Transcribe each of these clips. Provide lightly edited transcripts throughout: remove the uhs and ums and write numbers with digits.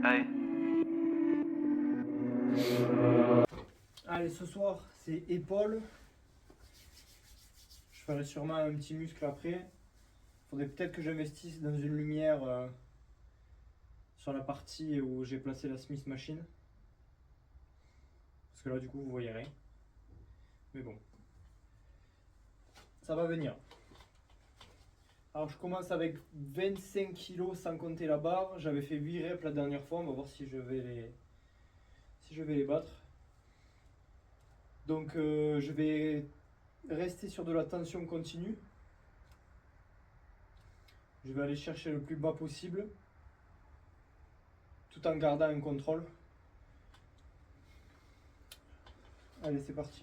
Allez. Allez, ce soir, c'est épaules. Je ferai sûrement un petit muscle après. Faudrait peut-être que j'investisse dans une lumière sur la partie où j'ai placé la Smith Machine. Parce que là, du coup, vous voyez rien. Mais bon. Ça va venir. Alors, je commence avec 25 kg sans compter la barre. J'avais fait 8 reps la dernière fois. On va voir si je vais les battre. Donc, je vais rester sur de la tension continue. Je vais aller chercher le plus bas possible, tout en gardant un contrôle. Allez, c'est parti.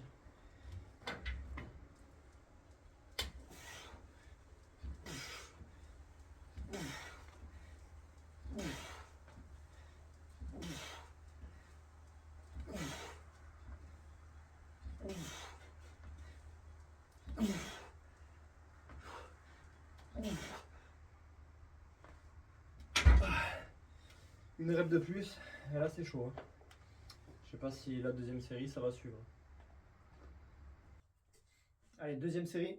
Une rep de plus, et là c'est chaud. Je sais pas si la deuxième série ça va suivre. Allez, deuxième série.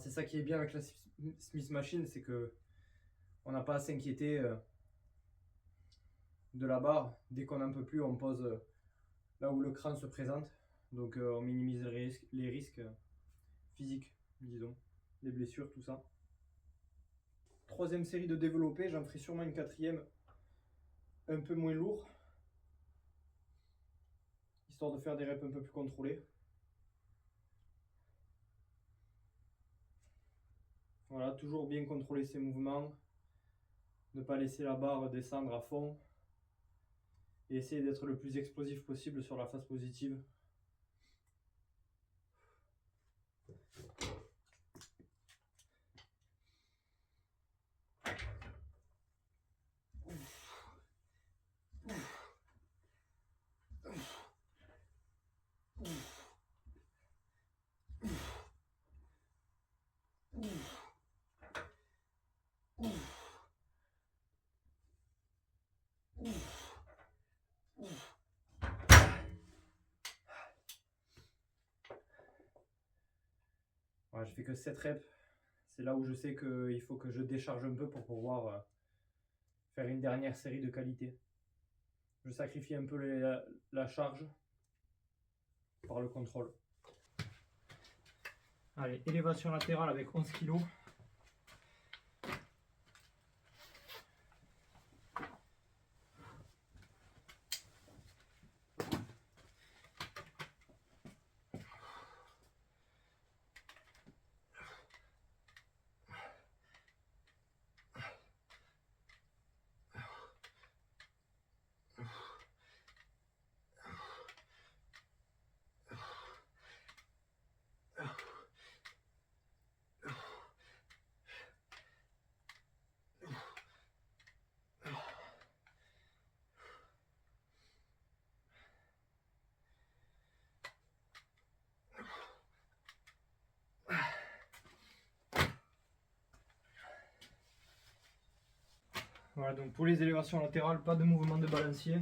C'est ça qui est bien avec la Smith Machine, c'est que on n'a pas à s'inquiéter de la barre. Dès qu'on n'en peut plus, on pose là où le crâne se présente. Donc on minimise les risques physiques, disons, les blessures, tout ça. Troisième série de développé, j'en ferai sûrement une quatrième un peu moins lourd, histoire de faire des reps un peu plus contrôlés. Voilà, toujours bien contrôler ses mouvements, ne pas laisser la barre descendre à fond et essayer d'être le plus explosif possible sur la phase positive. Voilà, je fais que 7 reps. C'est là où je sais qu'il faut que je décharge un peu pour pouvoir faire une dernière série de qualité. Je sacrifie un peu la charge par le contrôle. Allez, élévation latérale avec 11 kg. Voilà, donc pour les élévations latérales, pas de mouvement de balancier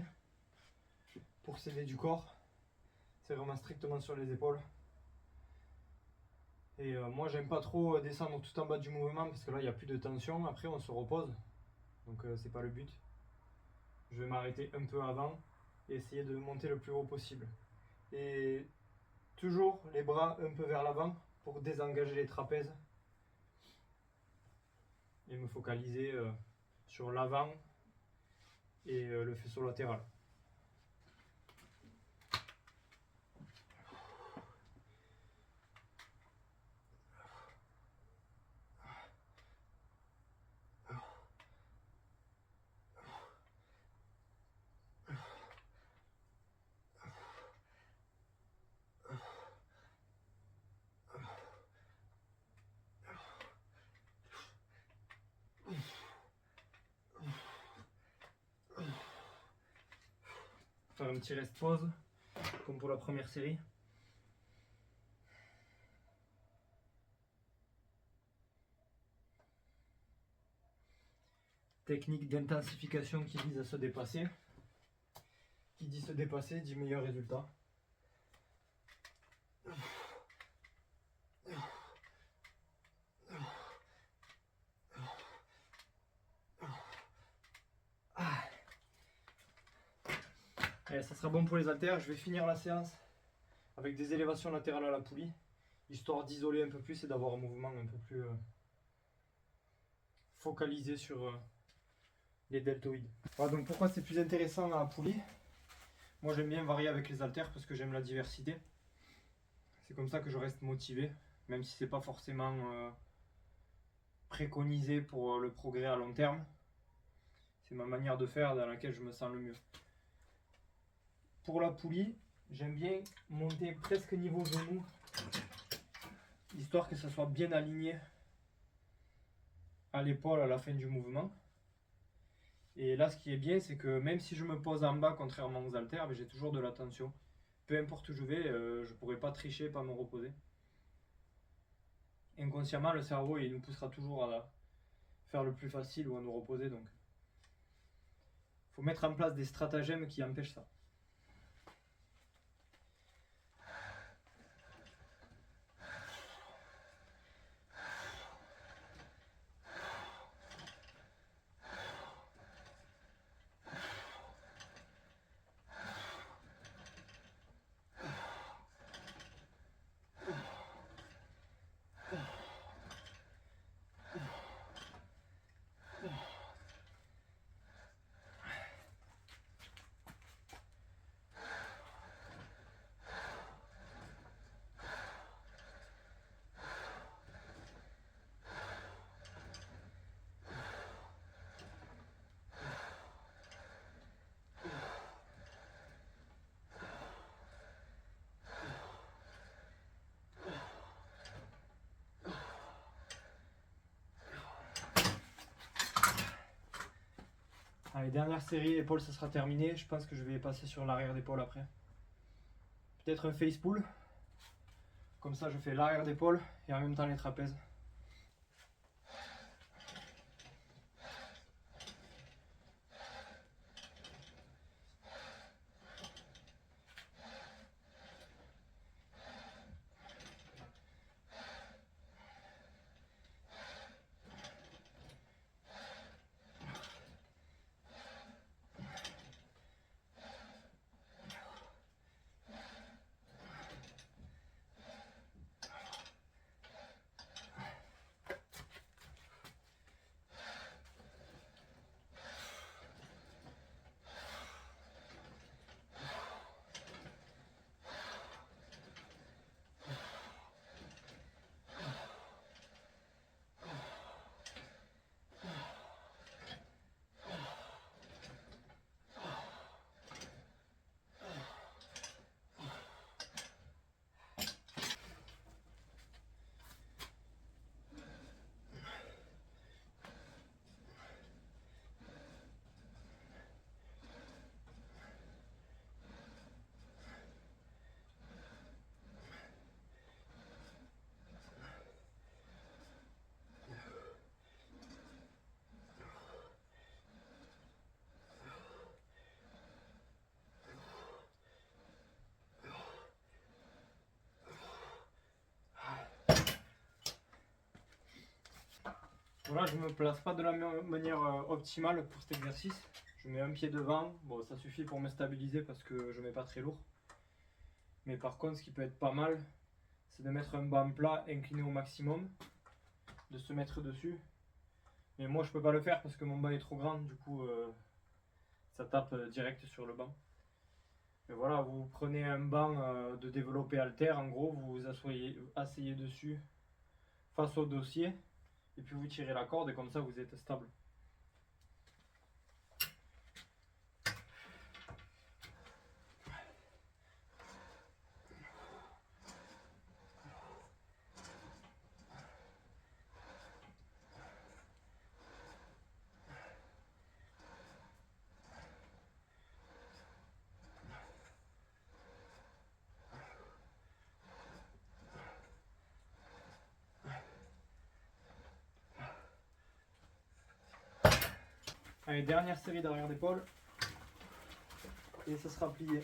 pour s'aider du corps. C'est vraiment strictement sur les épaules. Et moi, j'aime pas trop descendre tout en bas du mouvement parce que là, il n'y a plus de tension. Après, on se repose. Donc, c'est pas le but. Je vais m'arrêter un peu avant et essayer de monter le plus haut possible. Et toujours les bras un peu vers l'avant pour désengager les trapèzes et me focaliser sur l'avant et le faisceau latéral. un petit rest pause, comme pour la première série. Technique d'intensification qui vise à se dépasser. Qui dit se dépasser dit meilleur résultat. Allez, ça sera bon pour les haltères. Je vais finir la séance avec des élévations latérales à la poulie, histoire d'isoler un peu plus et d'avoir un mouvement un peu plus focalisé sur les deltoïdes. Voilà, donc pourquoi c'est plus intéressant à la poulie? Moi j'aime bien varier avec les haltères parce que j'aime la diversité. C'est comme ça que je reste motivé, même si c'est pas forcément préconisé pour le progrès à long terme. C'est ma manière de faire dans laquelle je me sens le mieux. Pour la poulie, j'aime bien monter presque niveau genou, histoire que ça soit bien aligné à l'épaule à la fin du mouvement. Et là, ce qui est bien, c'est que même si je me pose en bas, contrairement aux haltères, j'ai toujours de la tension. Peu importe où je vais, je ne pourrai pas tricher, pas me reposer. Inconsciemment, le cerveau, il nous poussera toujours à faire le plus facile ou à nous reposer. Donc, il faut mettre en place des stratagèmes qui empêchent ça. Allez, dernière série, épaule, ça sera terminé. Je pense que je vais passer sur l'arrière d'épaule après. Peut-être un face pull. Comme ça, je fais l'arrière d'épaule et en même temps les trapèzes. Voilà, je me place pas de la manière optimale pour cet exercice. Je mets un pied devant, bon ça suffit pour me stabiliser parce que je mets pas très lourd. Mais par contre, ce qui peut être pas mal, c'est de mettre un banc plat incliné au maximum, de se mettre dessus. Mais moi je peux pas le faire parce que mon banc est trop grand, du coup ça tape direct sur le banc. Et voilà, vous prenez un banc de développé halter, en gros, vous vous asseyez dessus face au dossier. Et puis vous tirez la corde et comme ça vous êtes stable. Allez, dernière série d'arrière d'épaule. Et ça sera plié.